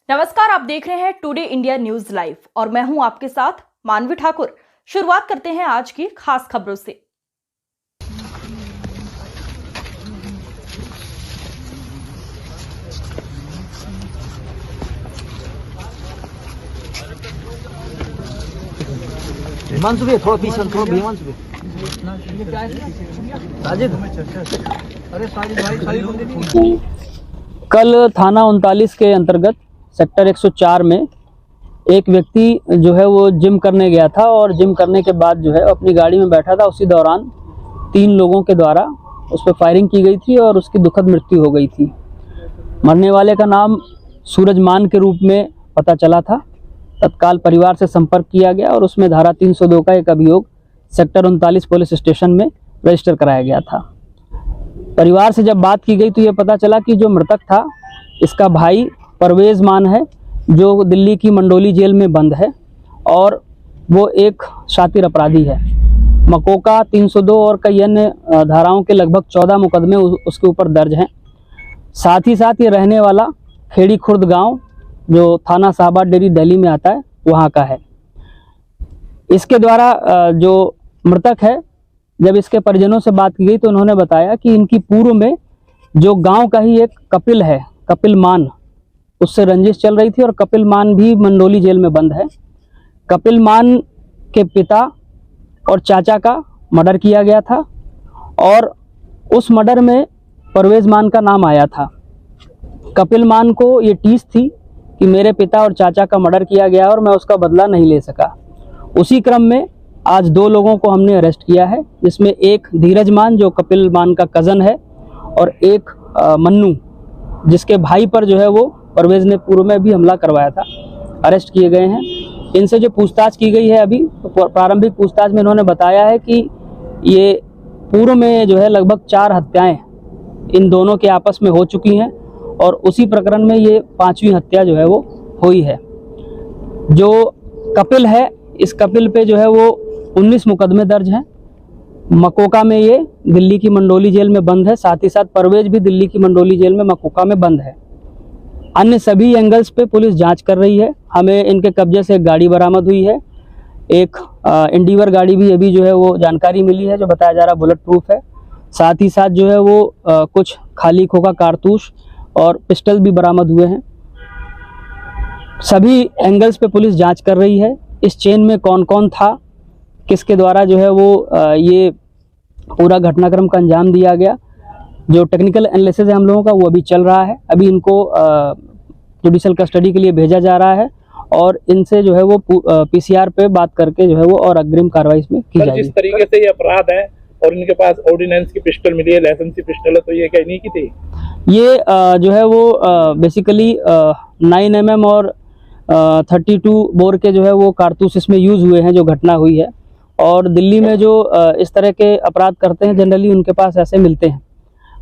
नमस्कार, आप देख रहे हैं टुडे इंडिया न्यूज लाइव और मैं हूं आपके साथ मानवी ठाकुर। शुरुआत करते हैं आज की खास खबरों से। हिमांशु भैया थोड़ा पीछे, थोड़ा हिमांशु भैया। कल थाना 39 के अंतर्गत सेक्टर 104 में एक व्यक्ति जो है वो जिम करने गया था और जिम करने के बाद जो है अपनी गाड़ी में बैठा था। उसी दौरान 3 लोगों के द्वारा उस पर फायरिंग की गई थी और उसकी दुखद मृत्यु हो गई थी। मरने वाले का नाम सूरज मान के रूप में पता चला था। तत्काल परिवार से संपर्क किया गया और उसमें धारा 302 का एक अभियोग सेक्टर 39 पुलिस स्टेशन में रजिस्टर कराया गया था। परिवार से जब बात की गई तो ये पता चला कि जो मृतक था इसका भाई परवेज मान है, जो दिल्ली की मंडोली जेल में बंद है और वो एक शातिर अपराधी है। मकोका 302 और कई अन्य धाराओं के लगभग 14 मुकदमे उसके ऊपर दर्ज हैं। साथ ही साथ ये रहने वाला खेड़ी खुर्द गांव जो थाना साहबाद डेरी दिल्ली में आता है वहाँ का है। इसके द्वारा जो मृतक है, जब इसके परिजनों से बात की गई तो उन्होंने बताया कि इनकी पूर्व में जो गांव का ही एक कपिल है, कपिल मान, उससे रंजिश चल रही थी और कपिल मान भी मंडोली जेल में बंद है। कपिल मान के पिता और चाचा का मर्डर किया गया था और उस मर्डर में परवेज मान का नाम आया था। कपिल मान को ये टीस थी कि मेरे पिता और चाचा का मर्डर किया गया और मैं उसका बदला नहीं ले सका। उसी क्रम में आज 2 लोगों को हमने अरेस्ट किया है, जिसमें एक धीरज मान जो कपिल मान का कज़न है और एक मन्नू जिसके भाई पर जो है वो परवेज ने पूर्व में भी हमला करवाया था। अरेस्ट किए गए हैं। इनसे जो पूछताछ की गई है अभी, तो प्रारंभिक पूछताछ में इन्होंने बताया है कि ये पूर्व में जो है लगभग 4 हत्याएं इन दोनों के आपस में हो चुकी हैं और उसी प्रकरण में ये 5वीं हत्या जो है वो हुई है। जो कपिल है, इस कपिल पे जो है वो 19 मुकदमे दर्ज हैं। मकोका में ये दिल्ली की मंडोली जेल में बंद है, साथ ही साथ परवेज भी दिल्ली की मंडोली जेल में मकोका में बंद है। अन्य सभी एंगल्स पे पुलिस जांच कर रही है। हमें इनके कब्जे से एक गाड़ी बरामद हुई है, एक इंडिवर गाड़ी भी अभी जो है वो जानकारी मिली है, जो बताया जा रहा बुलेट प्रूफ है। साथ ही साथ जो है वो कुछ खाली खोखा कारतूस और पिस्टल भी बरामद हुए हैं। सभी एंगल्स पे पुलिस जांच कर रही है। इस चेन में कौन कौन था, किसके द्वारा जो है वो ये पूरा घटनाक्रम का अंजाम दिया गया, जो टेक्निकल एनालिसिस है हम लोगों का वो अभी चल रहा है। अभी इनको जुडिशियल कस्टडी के लिए भेजा जा रहा है और इनसे जो है वो पीसीआर पे बात करके जो है वो और अग्रिम कार्रवाई इसमें की जाएगी। जिस तरीके से ये अपराध है और इनके पास ऑर्डिनेंस की पिस्टल मिली है, लाइसेंसी पिस्टल है, तो ये क्या इन्हीं की थी? ये जो है वो बेसिकली 9mm और 32 बोर के जो है वो कारतूस इसमें यूज़ हुए हैं जो घटना हुई है। और दिल्ली में जो इस तरह के अपराध करते हैं जनरली उनके पास ऐसे मिलते हैं।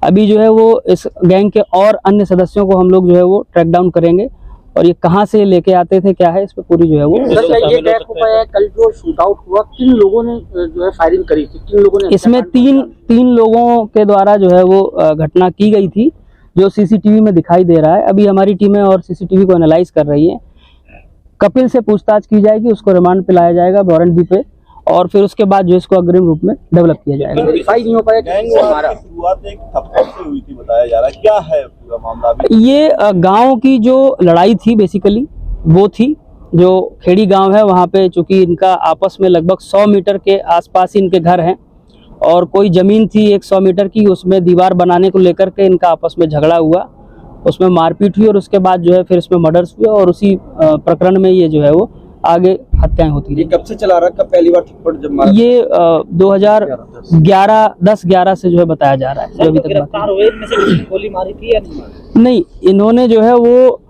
अभी जो है वो इस गैंग के और अन्य सदस्यों को हम लोग जो है वो ट्रैक डाउन करेंगे और ये कहाँ से लेके आते थे, क्या है, इस पे पूरी जो है वो ये ट्रैक हो पाया। कल जो शूट आउट हुआ, किन लोगों ने जो है फायरिंग करी थी, किन लोगों ने? इसमें तीन लोगों के द्वारा जो है वो घटना की गई थी, जो सीसीटीवी में दिखाई दे रहा है। अभी हमारी टीमें और सीसीटीवी को एनालाइज कर रही है। कपिल से पूछताछ की जाएगी, उसको रिमांड पे लाया जाएगा वारंट भी पे, और फिर उसके बाद जो इसको अग्रिम रूप में डेवलप किया जाएगा। वेरीफाई नहीं हो पाया कि हमारा शुरुआत एक थप्पड़ से हुई थी बताया जा रहा है, क्या है पूरा मामला अभी? ये गांव की जो लड़ाई थी बेसिकली वो थी, जो खेड़ी गांव है वहाँ पे, चूंकि इनका आपस में लगभग 100 मीटर के आसपास ही इनके घर हैं और कोई ज़मीन थी 100 मीटर की, उसमें दीवार बनाने को लेकर के इनका आपस में झगड़ा हुआ, उसमें मारपीट हुई और उसके बाद जो है फिर इसमें मर्डर्स हुए और उसी प्रकरण में ये जो है वो आगे हत्याएं होती ये कब से चला रहा है? कब पहली बार थप्पड़ जब मारा? ये 2011 से जो है बताया जा रहा है। जो अभी तक गिरफ्तार हुए इनमें से गोली मारी थी या नहीं? इन्होंने जो है वो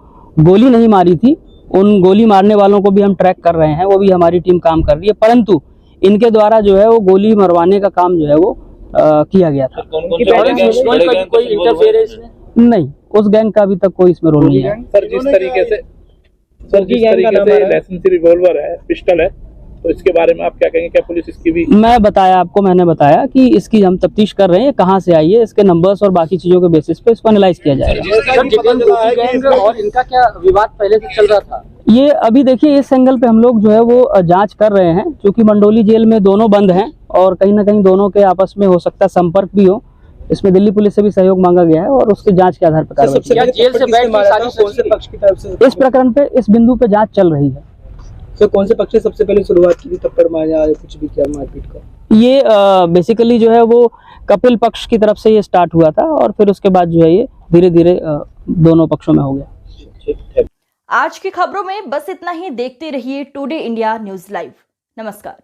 गोली नहीं मारी थी। उन गोली मारने वालों को भी हम ट्रैक कर रहे हैं, वो भी हमारी टीम काम कर रही है, परंतु इनके द्वारा जो है वो गोली मरवाने का काम जो है वो किया गया था। कोई इंटरफेरेंस नहीं, उस गैंग का अभी तक कोई इसमें रोल नहीं है। सर जिस तरीके से लाइसेंसी रिवॉल्वर है, पिस्टल है, तो इसके बारे में आप क्या कहेंगे, क्या पुलिस इसकी भी? मैंने बताया कि इसकी हम तफ्तीश कर रहे हैं, कहाँ से आई है, इसके नंबर्स और बाकी चीजों के बेसिस पे इसको एनालाइज किया जाएगा। सर, जितेंद्र गोपी गैंग और इनका क्या विवाद पहले से चल रहा था? ये अभी देखिए इस एंगल पे हम लोग जो है वो जांच कर रहे हैं, क्योंकि मंडोली जेल में दोनों बंद हैं और कहीं ना कहीं दोनों के आपस में हो सकता है संपर्क भी हो। इसमें दिल्ली पुलिस से भी सहयोग मांगा गया है और उसके जांच के आधार पर कार्रवाई की जाएगी। जेल से बैठ के सारी कौन से पक्ष की तरफ से इस प्रकरण पे, इस बिंदु पे जांच चल रही है। तो कौन से पक्ष ने सबसे पहले शुरुआत की थी, थप्पड़ मारा या कुछ भी किया मारपीट का? ये बेसिकली जो है वो कपिल पक्ष की तरफ से ये स्टार्ट हुआ था और फिर उसके बाद जो है ये धीरे धीरे दोनों पक्षों में हो गया। आज की खबरों में बस इतना ही। देखते रहिए टुडे इंडिया न्यूज लाइव। नमस्कार।